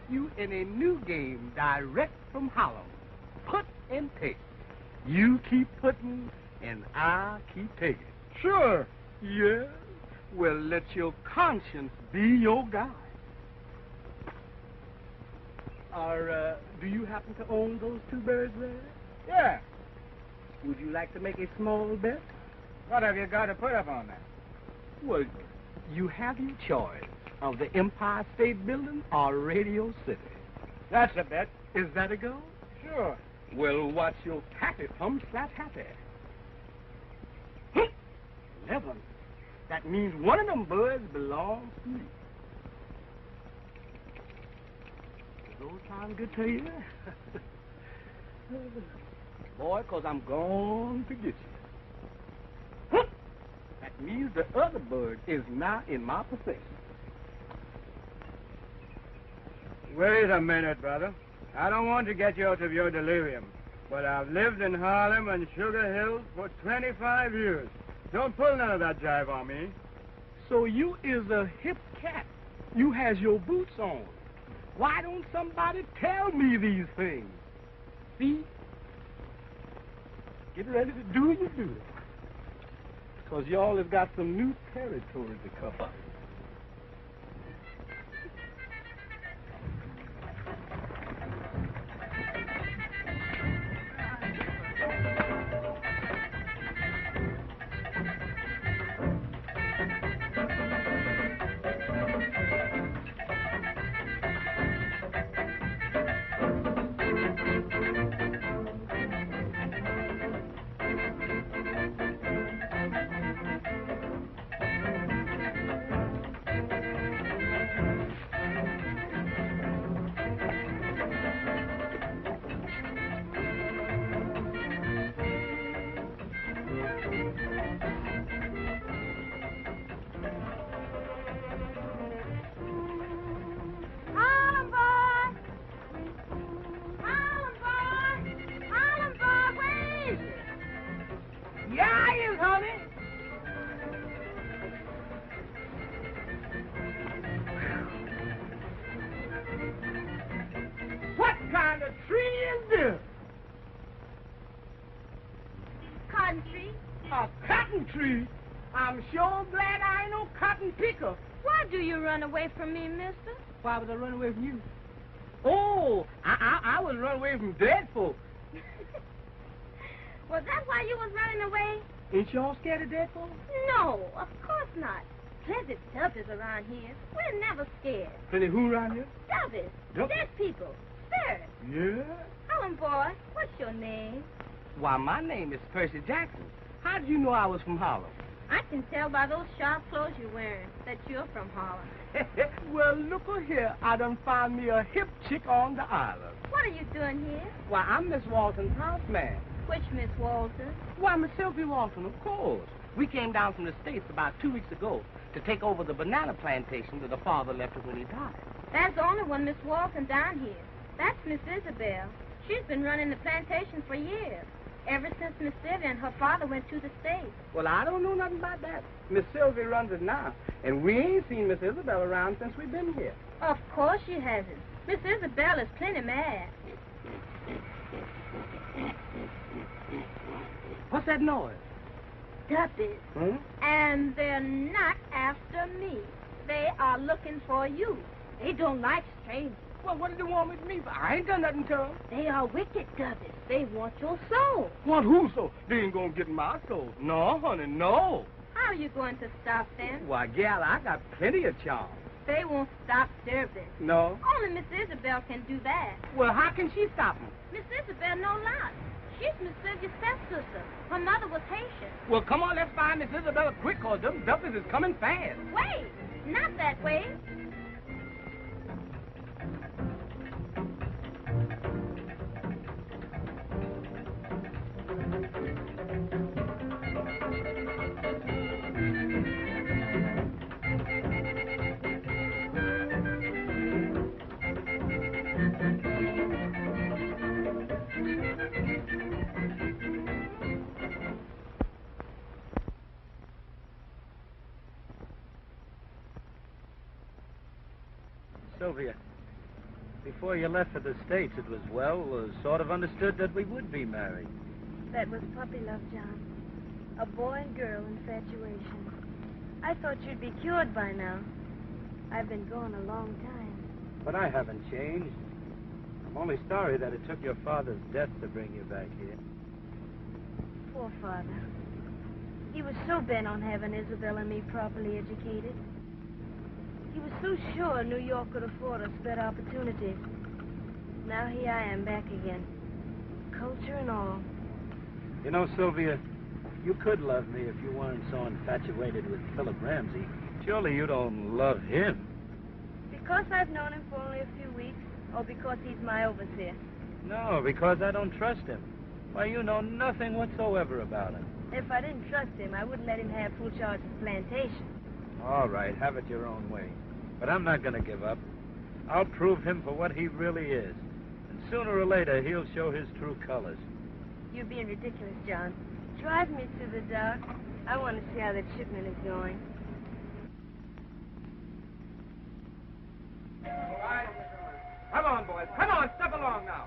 You in a new game direct from Harlem. Put and take. You keep putting and I keep taking. Sure. Yeah? Well, let your conscience be your guide. Do you happen to own those two birds there? Yeah. Would you like to make a small bet? What have you got to put up on that? Well, you have your choice of the Empire State Building or Radio City. That's a bet. Is that a go? Sure. Well, what's your happy pump slap happy? 11. That means one of them birds belongs to me. Does those sound good to you? Boy, 'cause I'm going to get you. That means the other bird is now in my possession. Wait a minute, brother. I don't want to get you out of your delirium, but I've lived in Harlem and Sugar Hill for 25 years. Don't pull none of that jive on me. So you is a hip cat. You has your boots on. Why don't somebody tell me these things? See? Get ready to do your duty. 'Cause y'all have got some new territory to cover. From me, mister? Why would I run away from you? Oh, I would run away from dead folks. Was that why you was running away? Ain't y'all scared of dead folks? No, of course not. Plenty dubbies around here. We're never scared. Plenty who around here? Dubbies. Dead people. Spirits. Yeah? Harlem boy, what's your name? Why, my name is Percy Jackson. How did you know I was from Harlem? I can tell by those sharp clothes you're wearing that you're from Harlem. Well, look here. I done found me a hip chick on the island. What are you doing here? Why, I'm Miss Walton's houseman. Which Miss Walton? Why, Miss Sylvia Walton, of course. We came down from the States about 2 weeks ago to take over the banana plantation that the father left us when he died. There's only one Miss Walton down here. That's Miss Isabelle. She's been running the plantation for years. Ever since Miss Sylvia and her father went to the States. Well, I don't know nothing about that. Miss Sylvia runs it now, and we ain't seen Miss Isabelle around since we've been here. Of course she hasn't. Miss Isabelle is plenty mad. What's that noise? Dubbies. Hmm? And they're not after me. They are looking for you. They don't like strangers. Well, what did they want with me for? I ain't done nothing to them. They are wicked devils. They want your soul. Want who soul? They ain't gonna get my soul. No, honey, no. How are you going to stop them? Why, gal, I got plenty of charm. They won't stop service. No? Only Miss Isabelle can do that. Well, how can she stop me? Miss Isabelle know lot. She's Miss Sylvia's stepsister. Her mother was Haitian. Well, come on, let's find Miss Isabelle quick, cause them duffers is coming fast. Wait, not that way. Sylvia, before you left for the States, it was, sort of understood that we would be married. That was puppy love, John. A boy and girl infatuation. I thought you'd be cured by now. I've been gone a long time. But I haven't changed. I'm only sorry that it took your father's death to bring you back here. Poor father. He was so bent on having Isabelle and me properly educated. He was so sure New York could afford us better opportunities. Now here I am back again. Culture and all. You know, Sylvia, you could love me if you weren't so infatuated with Philip Ramsey. Surely you don't love him. Because I've known him for only a few weeks, or because he's my overseer? No, because I don't trust him. Why, you know nothing whatsoever about him. If I didn't trust him, I wouldn't let him have full charge of the plantation. All right, have it your own way. But I'm not going to give up. I'll prove him for what he really is. And sooner or later, he'll show his true colors. You're being ridiculous, John. Drive me to the dock. I want to see how that shipment is going. All right. Come on, boys. Come on, step along now.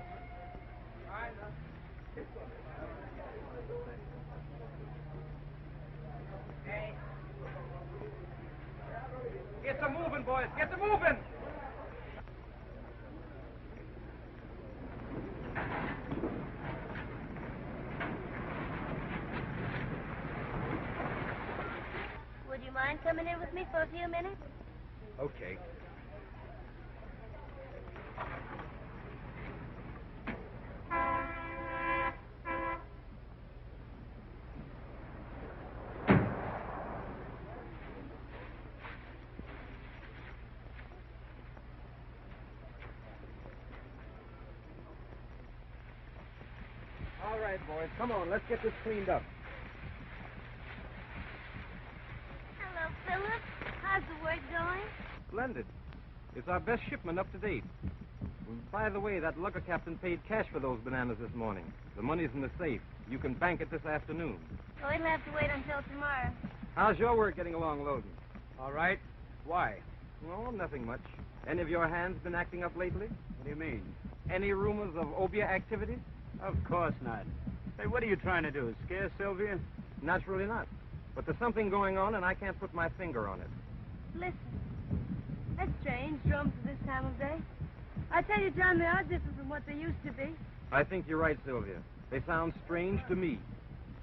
Get to moving, boys. Get to moving. Would you mind coming in with me for a few minutes? Okay. All right, boys. Come on. Let's get this cleaned up. Hello, Philip. How's the work going? Splendid. It's our best shipment up to date. By the way, that lugger captain paid cash for those bananas this morning. The money's in the safe. You can bank it this afternoon. Oh, it'll have to wait until tomorrow. How's your work getting along loading? All right. Why? No, nothing much. Any of your hands been acting up lately? What do you mean? Any rumors of obeah activities? Of course not. Hey, what are you trying to do? Scare Sylvia? Naturally not. But there's something going on, and I can't put my finger on it. Listen. That's strange, drums at this time of day. I tell you, John, they are different from what they used to be. I think you're right, Sylvia. They sound strange to me.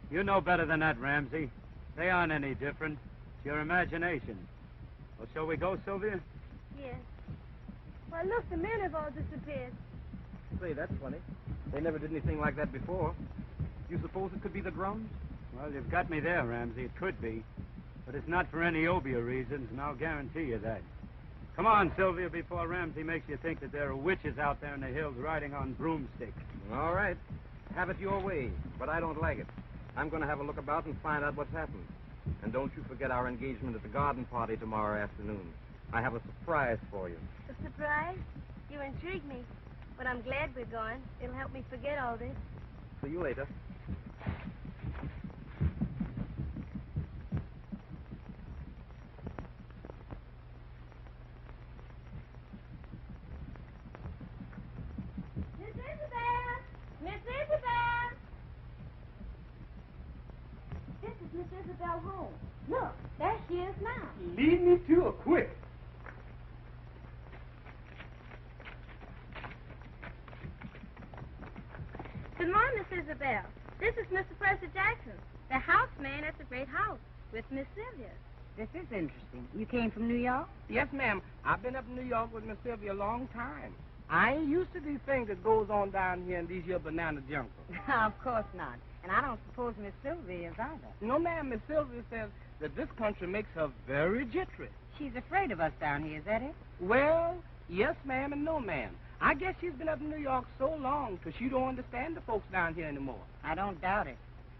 You know better than that, Ramsey. They aren't any different. It's your imagination. Well, shall we go, Sylvia? Yes. Why, look, the men have all disappeared. Say, that's funny. They never did anything like that before. You suppose it could be the drums? Well, you've got me there, Ramsey. It could be. But it's not for any obeah reasons, and I'll guarantee you that. Come on, Sylvia, before Ramsey makes you think that there are witches out there in the hills riding on broomsticks. All right. Have it your way, but I don't like it. I'm going to have a look about and find out what's happened. And don't you forget our engagement at the garden party tomorrow afternoon. I have a surprise for you. A surprise? You intrigue me. But I'm glad we're going. It'll help me forget all this. See you later. Miss Isabelle! Miss Isabelle! This is Miss Isabelle home. Look, there she is now. Lead me to her quick. This is Mr. Percy Jackson, the houseman at the great house with Miss Sylvia. This is interesting. You came from New York? Yes, ma'am. I've been up in New York with Miss Sylvia a long time. I ain't used to these things that goes on down here in these here banana jungles. Of course not. And I don't suppose Miss Sylvia is either. No, ma'am. Miss Sylvia says that this country makes her very jittery. She's afraid of us down here, is that it? Well, yes, ma'am, and no, ma'am. I guess she's been up in New York so long till she don't understand the folks down here anymore. I don't doubt it.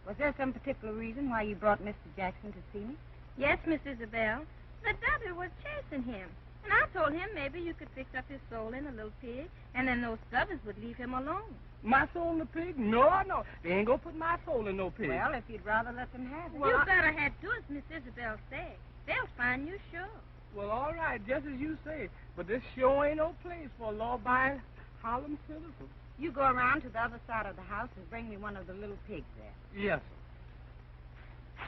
Was there some particular reason why you brought Mr. Jackson to see me? Yes, Miss Isabelle. The devil was chasing him. And I told him maybe you could fix up his soul in a little pig, and then those stubbers would leave him alone. My soul in the pig? No, no. They ain't gonna put my soul in no pig. Well, if you'd rather let them have it. Well, you better head to as Miss Isabelle said. They'll find you sure. Well, all right, just as you say. But this sure ain't no place for a law-abiding Harlem citizen. You go around to the other side of the house and bring me one of the little pigs there. Yes, sir.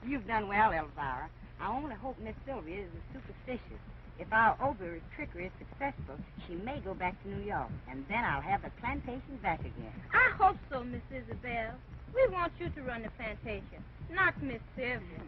You've done well, Elvira. I only hope Miss Sylvia is superstitious. If our over trickery is successful, she may go back to New York, and then I'll have the plantation back again. I hope so, Miss Isabelle. We want you to run the plantation, not Miss Sylvia.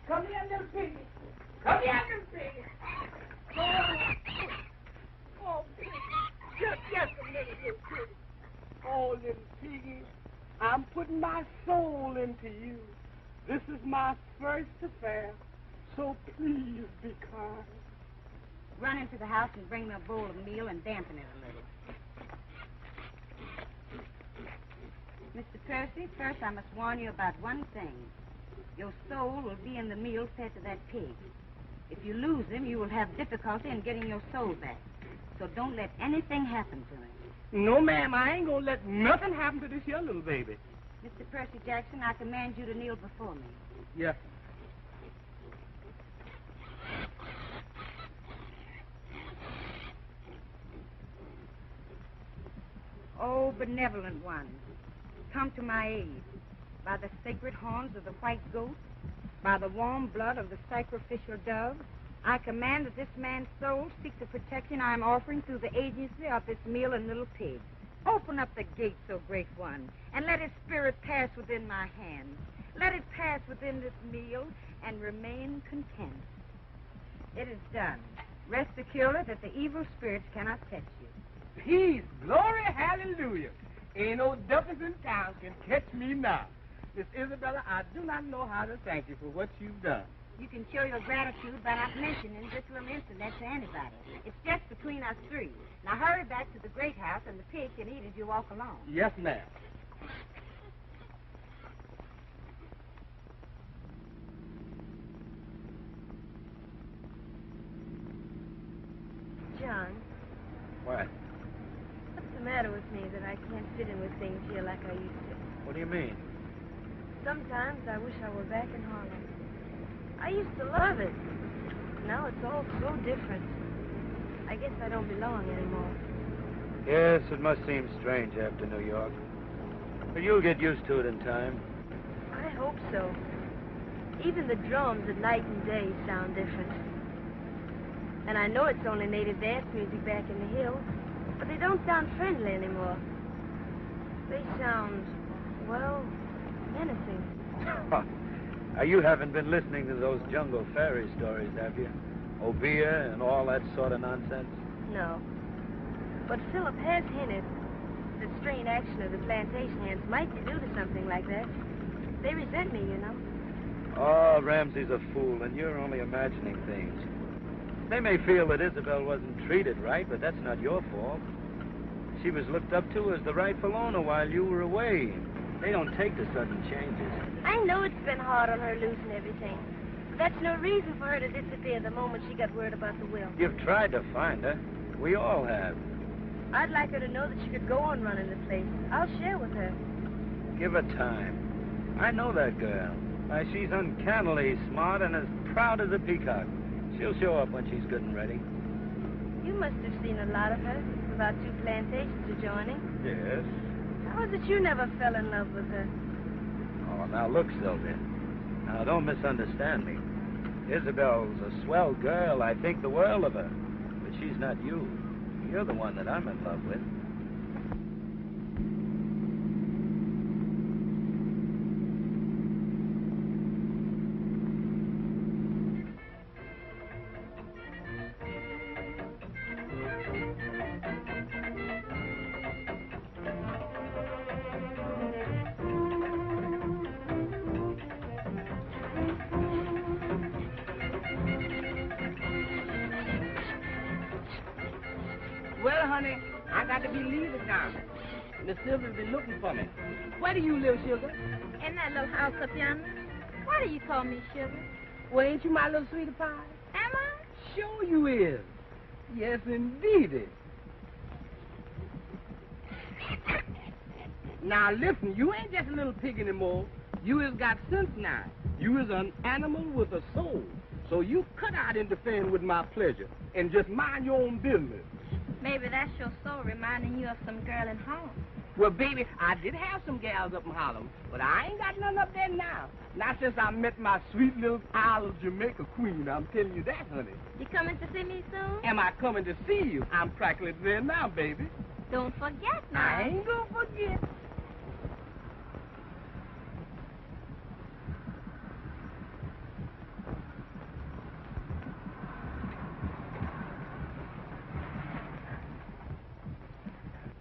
Come here, little piggy. Come here, little piggy. Oh, piggy. Just a minute, little piggy. Oh, little piggy, I'm putting my soul into you. This is my first affair, so please be kind. Run into the house and bring me a bowl of meal and dampen it a little. Mr. Percy, first I must warn you about one thing. Your soul will be in the meal fed to that pig. If you lose him, you will have difficulty in getting your soul back. So don't let anything happen to him. No, ma'am, I ain't gonna let nothing happen to this here little baby. Mr. Percy Jackson, I command you to kneel before me. Yes. Oh, benevolent one, come to my aid. By the sacred horns of the white goat, by the warm blood of the sacrificial dove, I command that this man's soul seek the protection I am offering through the agency of this meal and little pig. Open up the gate, so great one, and let his spirit pass within my hands. Let it pass within this meal and remain content. It is done. Rest securely that the evil spirits cannot touch you. Peace, glory, hallelujah. Ain't no duffers in town can catch me now. Miss Isabella, I do not know how to thank you for what you've done. You can show your gratitude by not mentioning this little incident to anybody. It's just between us three. Now hurry back to the great house, and the pig can eat as you walk along. Yes, ma'am. John, What? what's the matter with me that I can't fit in with things here like I used to? What do you mean? Sometimes I wish I were back in Harlem. I used to love it. Now it's all so different. I guess I don't belong anymore. Yes, it must seem strange after New York. But you'll get used to it in time. I hope so. Even the drums at night and day sound different. And I know it's only native dance music back in the hills, but they don't sound friendly anymore. They sound, well, menacing. Now, you haven't been listening to those jungle fairy stories, have you? Obeah and all that sort of nonsense? No. But Philip has hinted that strain action of the plantation hands might be due to something like that. They resent me, you know. Oh, Ramsey's a fool, and you're only imagining things. They may feel that Isabelle wasn't treated right, but that's not your fault. She was looked up to as the rightful owner while you were away. They don't take the sudden changes. I know it's been hard on her losing everything. But that's no reason for her to disappear the moment she got word about the will. You've tried to find her. We all have. I'd like her to know that she could go on running the place. I'll share with her. Give her time. I know that girl. Why, she's uncannily smart and as proud as a peacock. She'll show up when she's good and ready. You must have seen a lot of her, with our 2 plantations adjoining. Yes. How is it you never fell in love with her? Oh, now look, Sylvia. Now, don't misunderstand me. Isabelle's a swell girl. I think the world of her. But she's not you. You're the one that I'm in love with. Well, honey, I got to be leaving now. Miss Sylvia's been looking for me. Where do you live, Sugar? In that little house up yonder. Why do you call me Sugar? Well, ain't you my little sweetie pie? Am I? Sure you is. Yes, indeedy. Now, listen, you ain't just a little pig anymore. You has got sense now. You is an animal with a soul. So you cut out interfering with my pleasure and just mind your own business. Maybe that's your soul reminding you of some girl in Harlem. Well, baby, I did have some gals up in Harlem, but I ain't got none up there now. Not since I met my sweet little Isle of Jamaica queen. I'm telling you that, honey. You coming to see me soon? Am I coming to see you? I'm practically there now, baby. Don't forget now. I ain't gonna forget.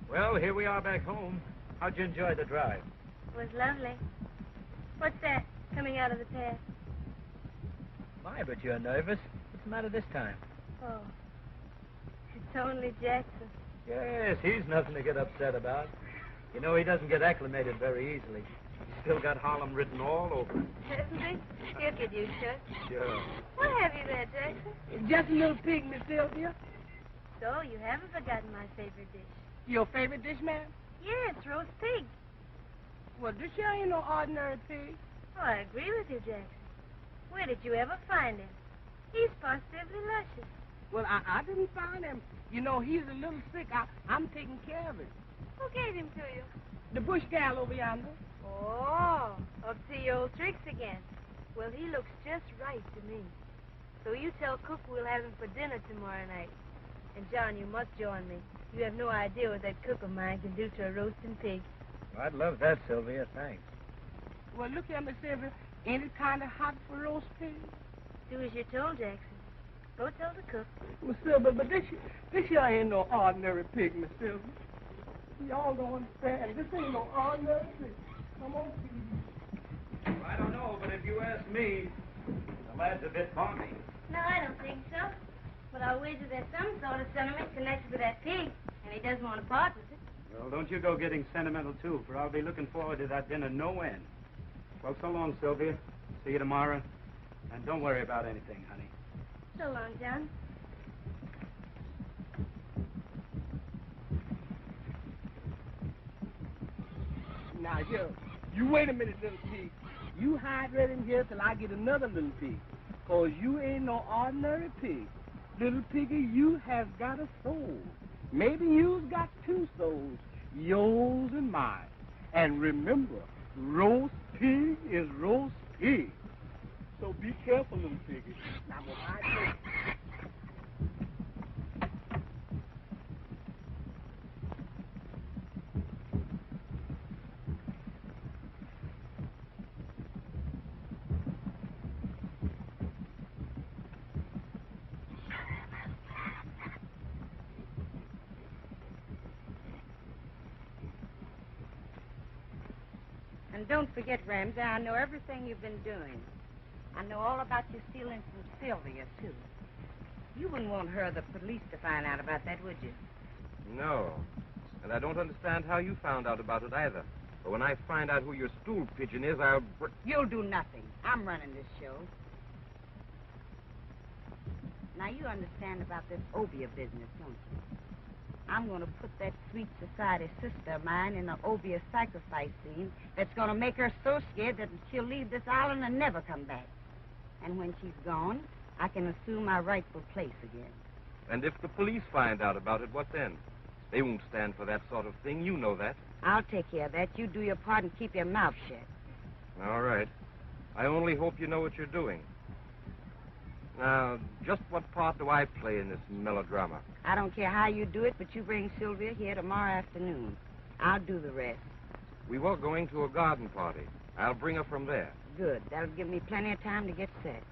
Well, here we are back home. How'd you enjoy the drive? It was lovely. What's that coming out of the path? My, but you're nervous. What's the matter this time? Oh, it's only Jackson. Yes, he's nothing to get upset about. You know, he doesn't get acclimated very easily. He's still got Harlem written all over him. Hasn't he? He'll get used to it. Sure. What have you there, Jackson? Just a little pig, Miss Sylvia. So, you haven't forgotten my favorite dish. Your favorite dish, ma'am? Yes, roast pig. Well, this here ain't no ordinary pig. Oh, I agree with you, Jackson. Where did you ever find him? He's positively luscious. Well, I didn't find him. You know, he's a little sick. I'm taking care of him. Who gave him to you? The bush gal over yonder. Oh, up to your old tricks again. Well, he looks just right to me. So you tell Cook we'll have him for dinner tomorrow night. And, John, you must join me. You have no idea what that cook of mine can do to a roasting pig. Well, I'd love that, Sylvia. Thanks. Well, look here, Miss Sylvia. Ain't it kind of hot for roast pig? Do as you're told, Jackson. Go tell the cook. Miss Sylvia, but this here ain't no ordinary pig, Miss Sylvia. Y'all don't understand. This ain't no ordinary pig. Come on, please. Well, I don't know, but if you ask me, the lad's a bit balmy. No, I don't think so. But I'll wager there's some sort of sentiment connected with that pig, and he doesn't want to part with it. Well, don't you go getting sentimental, too, for I'll be looking forward to that dinner no end. Well, so long, Sylvia. See you tomorrow. And don't worry about anything, honey. So long, John. Now, here, you wait a minute, little pig. You hide right in here till I get another little pig. Because you ain't no ordinary pig. Little piggy, you have got a soul. Maybe you've got 2 souls, yours and mine. And remember, roast pig is roast pig. So be careful, little piggy. Now, when I say... And don't forget, Ramsey, I know everything you've been doing. I know all about your stealing from Sylvia, too. You wouldn't want her or the police to find out about that, would you? No. And I don't understand how you found out about it either. But when I find out who your stool pigeon is, I'll... You'll do nothing. I'm running this show. Now, you understand about this obeah business, don't you? I'm going to put that sweet society sister of mine in an obeah sacrifice scene that's going to make her so scared that she'll leave this island and never come back. And when she's gone, I can assume my rightful place again. And if the police find out about it, what then? They won't stand for that sort of thing. You know that. I'll take care of that. You do your part and keep your mouth shut. All right. I only hope you know what you're doing. Now, just what part do I play in this melodrama? I don't care how you do it, but you bring Sylvia here tomorrow afternoon. I'll do the rest. We were going to a garden party. I'll bring her from there. Good. That'll give me plenty of time to get set.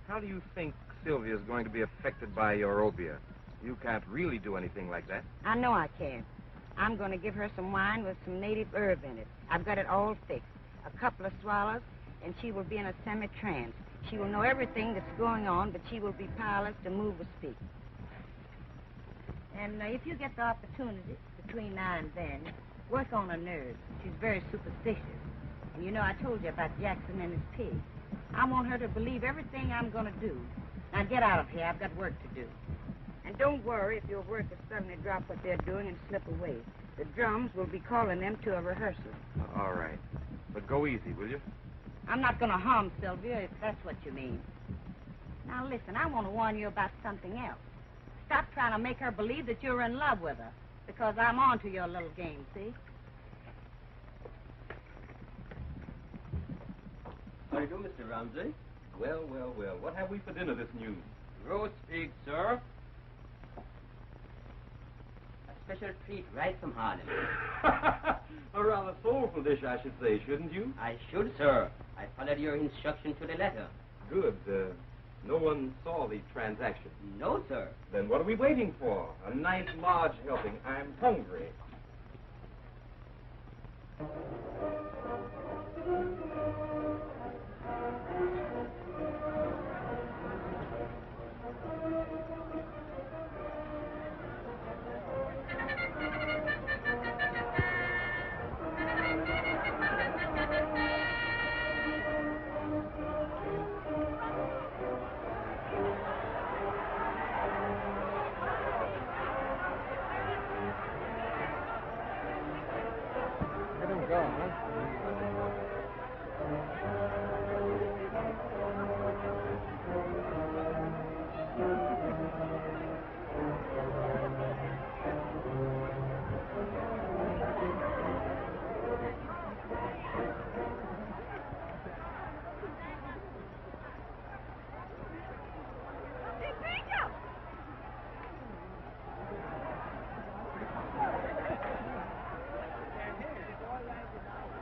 How do you think Sylvia's going to be affected by your obeah? You can't really do anything like that. I know I can. I'm going to give her some wine with some native herb in it. I've got it all fixed. A couple of swallows, and she will be in a semi-trance. She will know everything that's going on, but she will be powerless to move or speak. And if you get the opportunity between now and then, work on her nerves. She's very superstitious. And you know, I told you about Jackson and his pig. I want her to believe everything I'm going to do. Now get out of here. I've got work to do. And don't worry if your workers suddenly drop what they're doing and slip away. The drums will be calling them to a rehearsal. All right. But go easy, will you? I'm not going to harm Sylvia, if that's what you mean. Now, listen, I want to warn you about something else. Stop trying to make her believe that you're in love with her, because I'm on to your little game, see? How do you do, Mr. Ramsey? Well, well, well. What have we for dinner this noon? Roast pig, sir. A special treat right from Harlem. A rather soulful dish, I should say, shouldn't you? I should, sir. I followed your instruction to the letter. Good. No one saw the transaction. No, sir. Then what are we waiting for? A nice large helping. I'm hungry.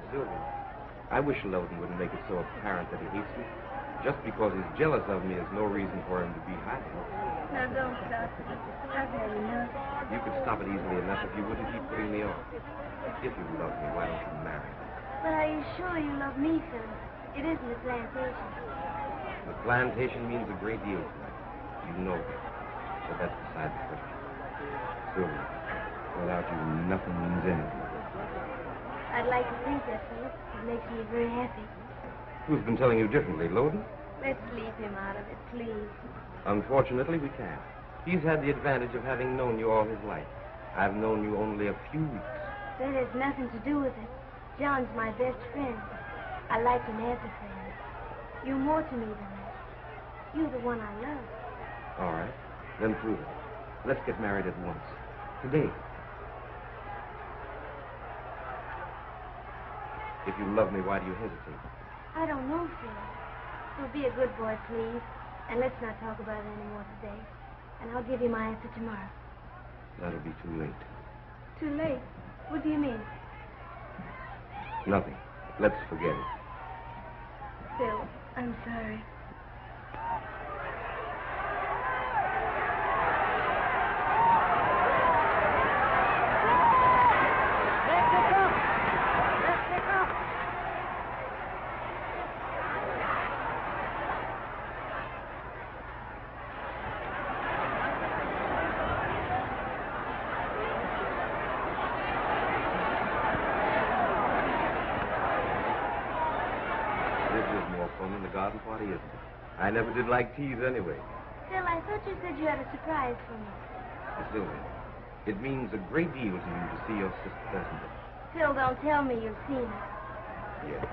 Sylvia, I wish Leonard wouldn't make it so apparent that he hates me. Just because he's jealous of me is no reason for him to be hiding. Now, don't stop. I've had enough. You could stop it easily enough if you wouldn't keep putting me off. If you love me, why don't you marry me? But are you sure you love me, Phil? It isn't a plantation. The plantation means a great deal to me. You know that. But that's beside the question. Sylvia, without you, nothing means anything. I'd like to think that, Philip. It makes me very happy. Who's been telling you differently, Loden? Let's leave him out of it, please. Unfortunately, we can't. He's had the advantage of having known you all his life. I've known you only a few weeks. That has nothing to do with it. John's my best friend. I like him as a friend. You're more to me than that. You're the one I love. All right. Then prove it. Let's get married at once. Today. If you love me, why do you hesitate? I don't know, Phil. So be a good boy, please. And let's not talk about it anymore today. And I'll give you my answer tomorrow. That'll be too late. Too late? What do you mean? Nothing. Let's forget it. Phil, I'm sorry. garden party isn't. I never did like teas anyway. Phil, I thought you said you had a surprise for me. Sylvia, it means a great deal to you to see your sister present. Phil, don't tell me you've seen her. Yes.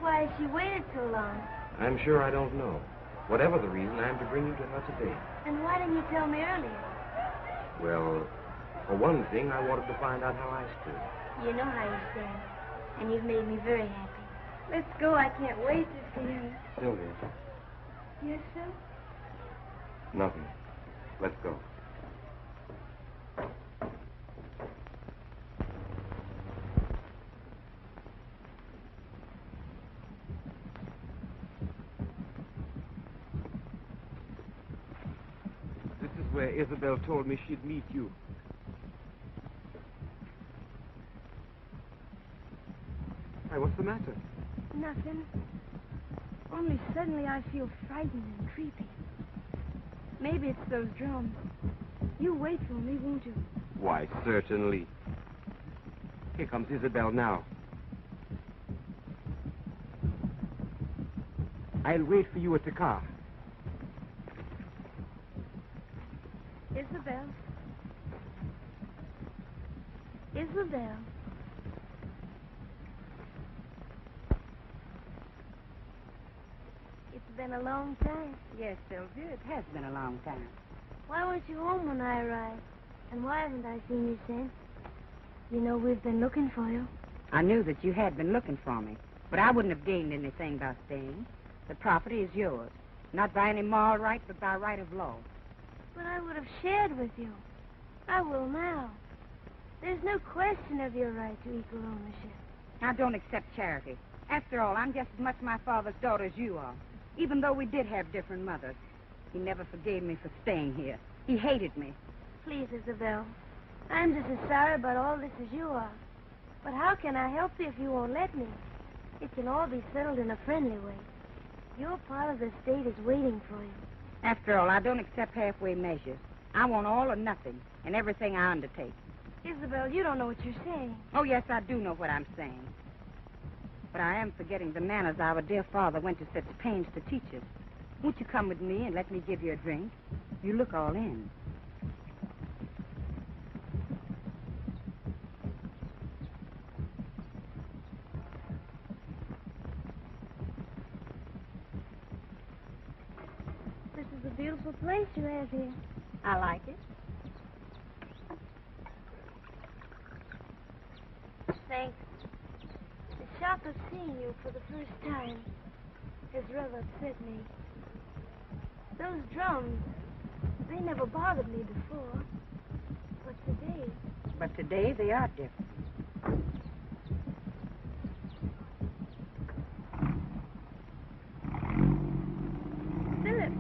Why has she waited so long? I'm sure I don't know. Whatever the reason, I'm to bring you to her today. And why didn't you tell me earlier? Well, for one thing, I wanted to find out how I stood. You know how you stand, and you've made me very happy. Let's go. I can't wait to see her. Sylvia. Yes, sir? Nothing. Let's go. This is where Isabelle told me she'd meet you. Why, what's the matter? Nothing. Only suddenly I feel frightened and creepy. Maybe it's those drums. You wait for me, won't you? Why, certainly. Here comes Isabelle now. I'll wait for you at the car. Isabelle. Isabelle. It's been a long time. Yes, Sylvia, it has been a long time. Why weren't you home when I arrived? And why haven't I seen you since? You know, we've been looking for you. I knew that you had been looking for me, but I wouldn't have gained anything by staying. The property is yours, not by any moral right, but by right of law. But I would have shared with you. I will now. There's no question of your right to equal ownership. I don't accept charity. After all, I'm just as much my father's daughter as you are, even though we did have different mothers. He never forgave me for staying here. He hated me. Please, Isabelle. I'm just as sorry about all this as you are. But how can I help you if you won't let me? It can all be settled in a friendly way. Your part of the estate is waiting for you. After all, I don't accept halfway measures. I want all or nothing in everything I undertake. Isabelle, you don't know what you're saying. Oh, yes, I do know what I'm saying. But I am forgetting the manners our dear father went to such pains to teach us. Won't you come with me and let me give you a drink? You look all in. This is a beautiful place you have here. I like it. Thanks. The shock of seeing you for the first time has rather upset me. Those drums, they never bothered me before. But today they are different. Philip,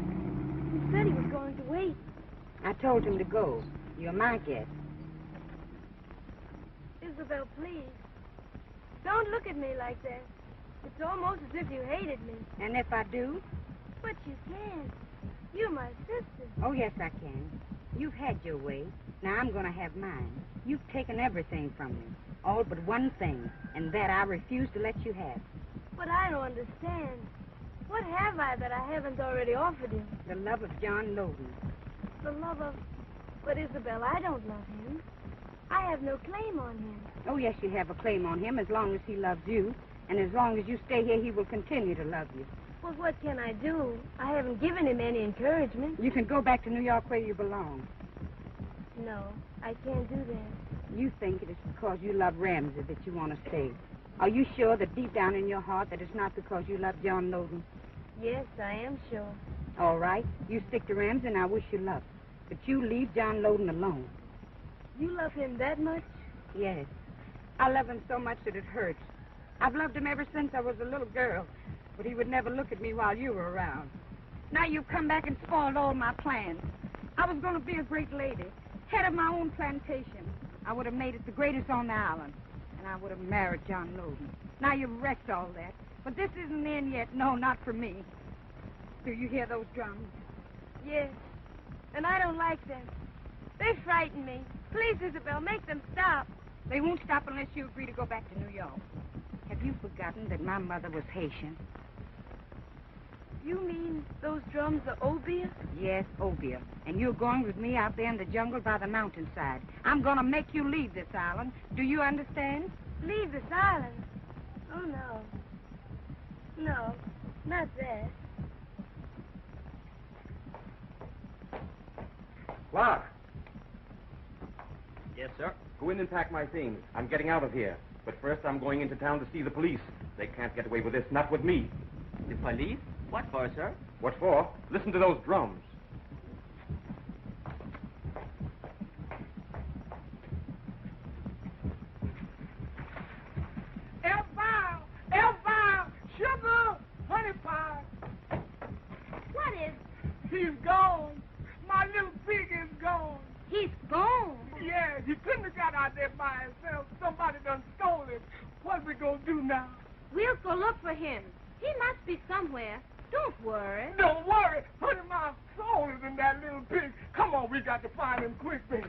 he said he was going to wait. I told him to go. You're my guest. Isabelle, please. Don't look at me like that. It's almost as if you hated me. And if I do? But you can't. You're my sister. Oh, yes, I can. You've had your way. Now I'm going to have mine. You've taken everything from me. All but one thing. And that I refuse to let you have. But I don't understand. What have I that I haven't already offered you? The love of John Loden. The love of... But, Isabelle, I don't love him. I have no claim on him. Oh, yes, you have a claim on him as long as he loves you. And as long as you stay here, he will continue to love you. Well, what can I do? I haven't given him any encouragement. You can go back to New York where you belong. No, I can't do that. You think it is because you love Ramsey that you want to stay. Are you sure that deep down in your heart that it's not because you love John Loden? Yes, I am sure. All right. You stick to Ramsey, and I wish you luck. But you leave John Loden alone. You love him that much? Yes. I love him so much that it hurts. I've loved him ever since I was a little girl, but he would never look at me while you were around. Now you've come back and spoiled all my plans. I was going to be a great lady, head of my own plantation. I would have made it the greatest on the island, and I would have married John Loden. Now you've wrecked all that. But this isn't the end yet. No, not for me. Do you hear those drums? Yes, and I don't like them. They frighten me. Please, Isabelle, make them stop. They won't stop unless you agree to go back to New York. Have you forgotten that my mother was Haitian? You mean those drums are obeah? Yes, obeah. And you're going with me out there in the jungle by the mountainside. I'm going to make you leave this island. Do you understand? Leave this island? Oh, no. No, not that. Clark, Yes, sir. go in and pack my things. I'm getting out of here. But first I'm going into town to see the police. They can't get away with this, not with me. The police? What for, sir? What for? Listen to those drums. Elvire, sugar, honey pie. What is? He's gone. My little pig is gone. He's gone. Yeah, he couldn't have got out there by himself. Somebody done stole him. What we gonna do now? We'll go look for him. He must be somewhere. Don't worry. Don't worry. Honey, my soul is in that little pig. Come on, we got to find him quick, baby.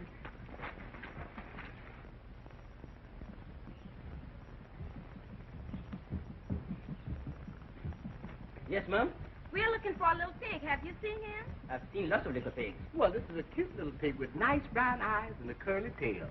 Yes, ma'am. We're looking for a little pig. Have you seen him? I've seen lots of little pigs. Well, this is a cute little pig with nice brown eyes and a curly tail.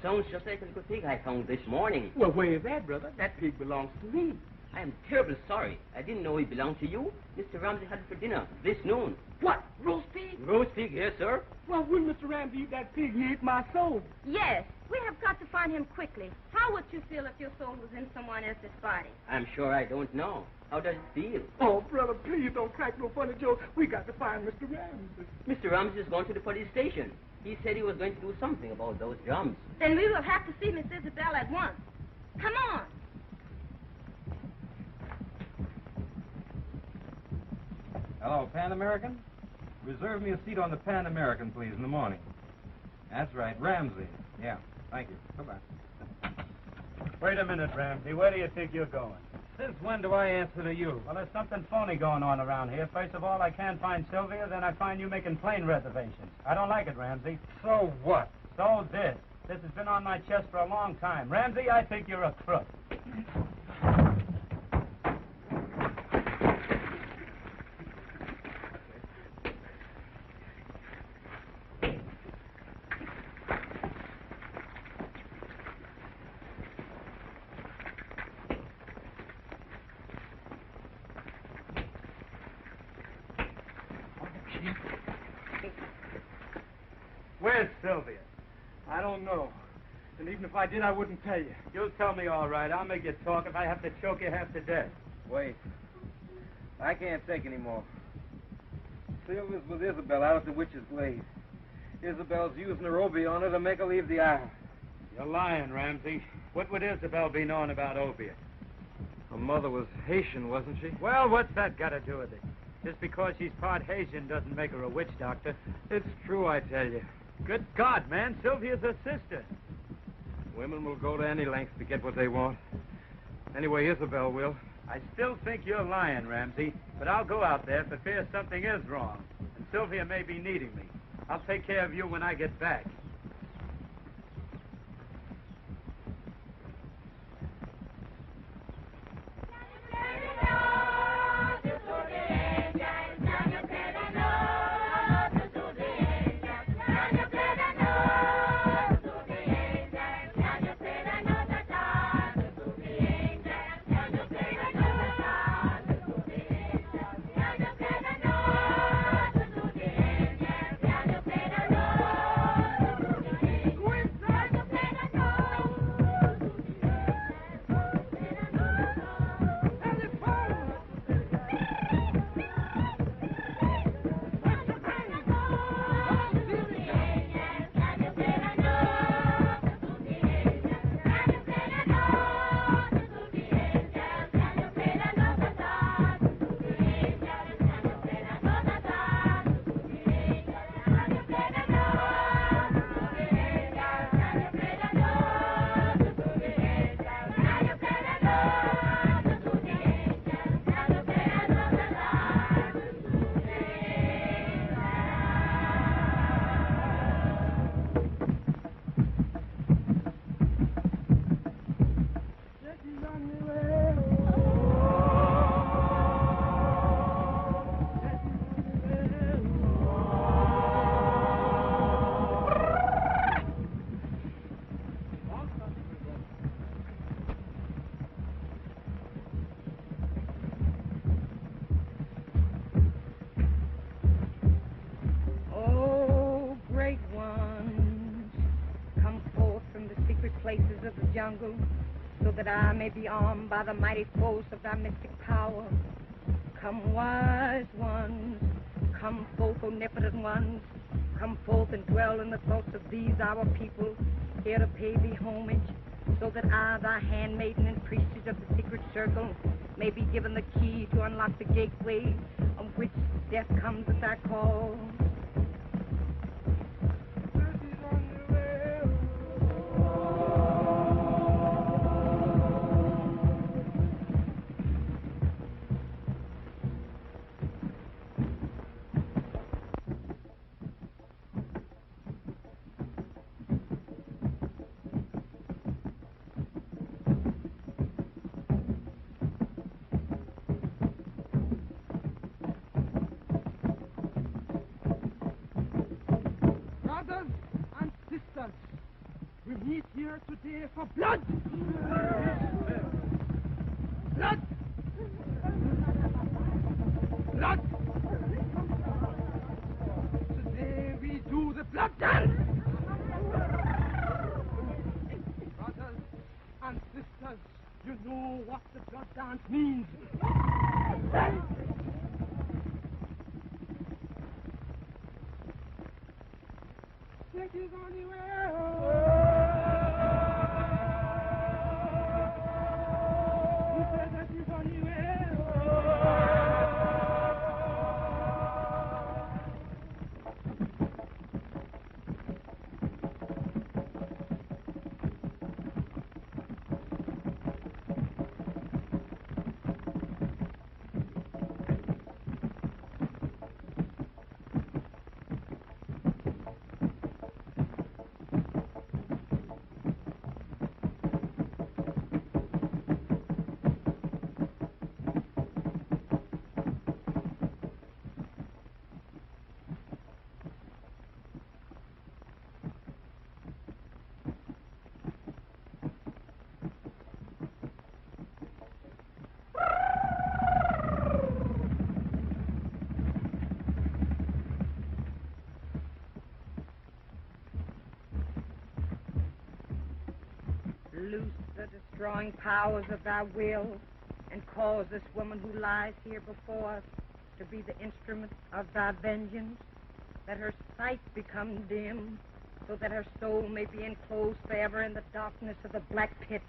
Sounds just like a little pig I found this morning. Well, where is that, brother? That pig belongs to me. I am terribly sorry. I didn't know he belonged to you. Mr. Ramsey had it for dinner this noon. What? Roast pig? Roast pig, yes, sir. Well, when Mr. Ramsey eat that pig, he ate my soul. Yes. We have got to find him quickly. How would you feel if your soul was in someone else's body? I'm sure I don't know. How does it feel? Oh, brother, please don't crack no funny jokes. We got to find Mr. Ramsey. Mr. Ramsey is going to the police station. He said he was going to do something about those drums. Then we will have to see Miss Isabelle at once. Come on. Hello, Pan American? Reserve me a seat on the Pan American, please, in the morning. That's right, Ramsey. Yeah, thank you. Goodbye. Wait a minute, Ramsey. Where do you think you're going? Since when do I answer to you? Well, there's something phony going on around here. First of all, I can't find Sylvia. Then I find you making plane reservations. I don't like it, Ramsey. So what? So this. This has been on my chest for a long time. Ramsey, I think you're a crook. Where's Sylvia? I don't know. And even if I did, I wouldn't tell you. You'll tell me all right. I'll make you talk if I have to choke you half to death. Wait. I can't take any more. Sylvia's with Isabelle out at the Witch's Glade. Isabelle's using her Obie on her to make her leave the island. You're lying, Ramsey. What would Isabelle be knowing about opiate? Her mother was Haitian, wasn't she? Well, what's that got to do with it? Just because she's part Haitian doesn't make her a witch doctor. It's true, I tell you. Good God, man. Sylvia's her sister. Women will go to any lengths to get what they want. Anyway, Isabelle will. I still think you're lying, Ramsey, but I'll go out there for fear something is wrong. And Sylvia may be needing me. I'll take care of you when I get back. places of the jungle, so that I may be armed by the mighty force of thy mystic power. Come, wise ones, come forth, omnipotent ones, come forth and dwell in the thoughts of these our people, here to pay thee homage, so that I, thy handmaiden and priestess of the secret circle, may be given the key to unlock the gateway on which death comes at thy call. We meet here today for blood! Blood! Blood! Today we do the blood dance! Brothers and sisters, you know what the blood dance means. Take it anywhere. Loose the destroying powers of thy will, and cause this woman who lies here before us to be the instrument of thy vengeance, that her sight become dim, so that her soul may be enclosed forever in the darkness of the black pit.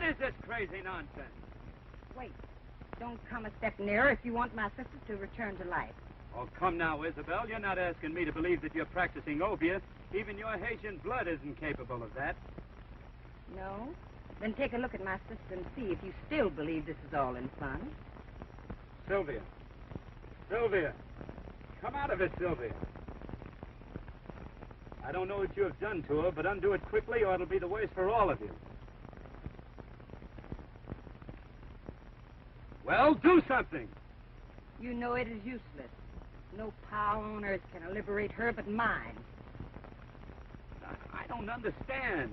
is this crazy nonsense? Wait. Don't come a step nearer if you want my sister to return to life. Oh, come now, Isabelle. You're not asking me to believe that you're practicing opiate. Even your Haitian blood isn't capable of that. No? Then take a look at my sister and see if you still believe this is all in fun. Sylvia. Sylvia. Come out of it, Sylvia. I don't know what you have done to her, but undo it quickly or it'll be the worse for all of you. Well, do something. You know it is useless. No power on earth can liberate her but mine. I don't understand.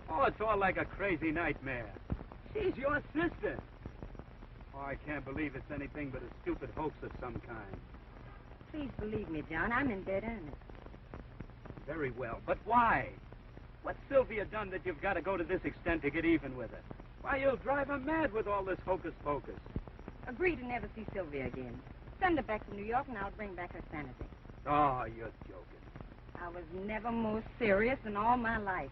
Oh, it's all like a crazy nightmare. She's your sister. Oh, I can't believe it's anything but a stupid hoax of some kind. Please believe me, John. I'm in dead earnest. Very well, but why? What's Sylvia done that you've got to go to this extent to get even with her? Why, you'll drive her mad with all this hocus-pocus. Agree to never see Sylvia again. Send her back to New York, and I'll bring back her sanity. Oh, you're joking. I was never more serious in all my life.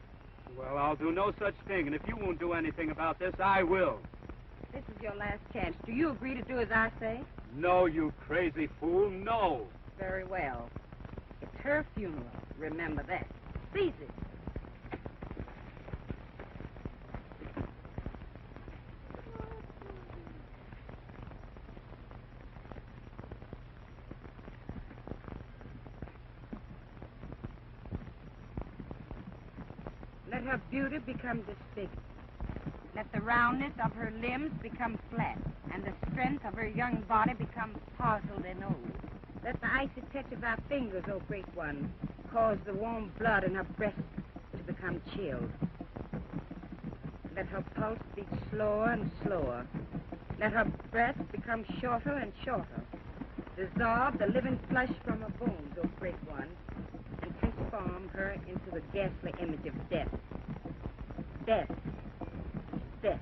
Well, I'll do no such thing, and if you won't do anything about this, I will. This is your last chance. Do you agree to do as I say? No, you crazy fool, no. Very well. It's her funeral. Remember that. Seize it. Let her beauty become disfigured. Let the roundness of her limbs become flat, and the strength of her young body become parcelled and old. Let the icy touch of our fingers, O great one, cause the warm blood in her breast to become chilled. Let her pulse beat slower and slower. Let her breath become shorter and shorter. Dissolve the living flesh from her bones, O great one, and transform her into the ghastly image of death. Death. Death.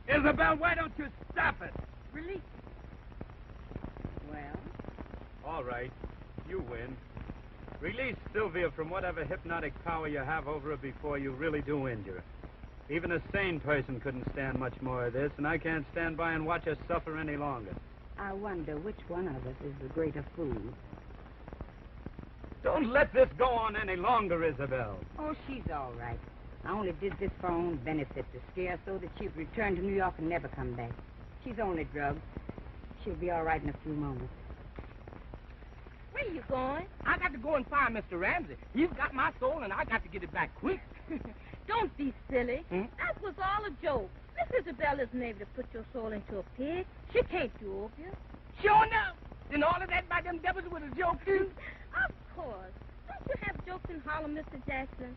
Isabelle, why don't you stop it? Release. Well? All right. You win. Release Sylvia from whatever hypnotic power you have over her before you really do injure her. Even a sane person couldn't stand much more of this, and I can't stand by and watch her suffer any longer. I wonder which one of us is the greater fool. Don't let this go on any longer, Isabelle. Oh, she's all right. I only did this for her own benefit, to scare her so that she'd return to New York and never come back. She's only drugged. She'll be all right in a few moments. Where you going? I got to go and find Mr. Ramsey. He's got my soul, and I got to get it back quick. Don't be silly. That was all a joke. Miss Isabelle isn't able to put your soul into a pig. She can't do opium. Sure enough. Then all of that by them devils was a joke, too? Of course. Don't you have jokes in Harlem, Mr. Jackson?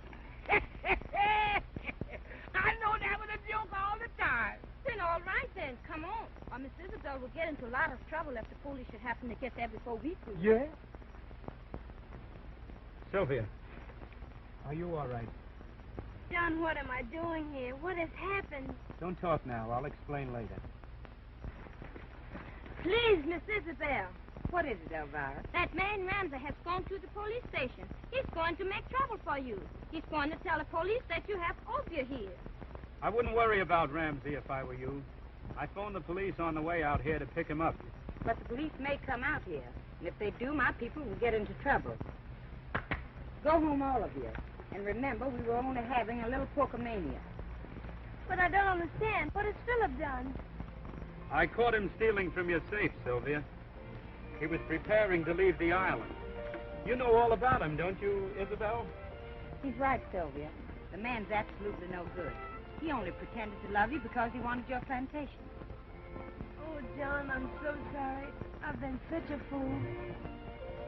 I know that was a joke all the time. Then all right, then. Come on. Or Miss Isabelle will get into a lot of trouble if the police should happen to get there before we do. Yeah? Sylvia, are you all right? John, what am I doing here? What has happened? Don't talk now. I'll explain later. Please, Miss Isabelle. What is it, Elvira? That man Ramsey has gone to the police station. He's going to make trouble for you. He's going to tell the police that you have opium here. I wouldn't worry about Ramsey if I were you. I phoned the police on the way out here to pick him up. But the police may come out here. And if they do, my people will get into trouble. Go home, all of you. And remember, we were only having a little porkomania. But I don't understand. What has Philip done? I caught him stealing from your safe, Sylvia. He was preparing to leave the island. You know all about him, don't you, Isabelle? He's right, Sylvia. The man's absolutely no good. He only pretended to love you because he wanted your plantation. Oh, John, I'm so sorry. I've been such a fool.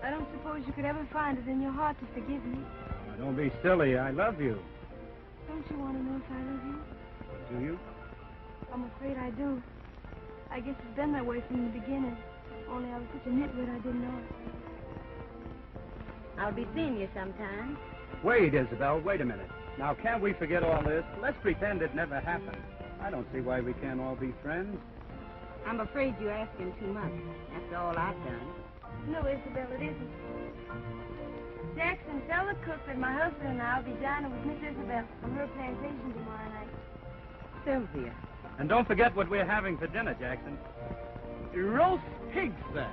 I don't suppose you could ever find it in your heart to forgive me. Oh, don't be silly. I love you. Don't you want to know if I love you? Do you? I'm afraid I do. I guess it's been that way from the beginning. Only I was such a nitwit I didn't know it. I'll be seeing you sometime. Wait, Isabelle, wait a minute. Now, can't we forget all this? Let's pretend it never happened. I don't see why we can't all be friends. I'm afraid you're asking too much after all I've done. No, Isabelle, it isn't. Jackson, tell the cook that my husband and I will be dining with Miss Isabelle on her plantation tomorrow night. Sylvia. And don't forget what we're having for dinner, Jackson. Roast pig, sir.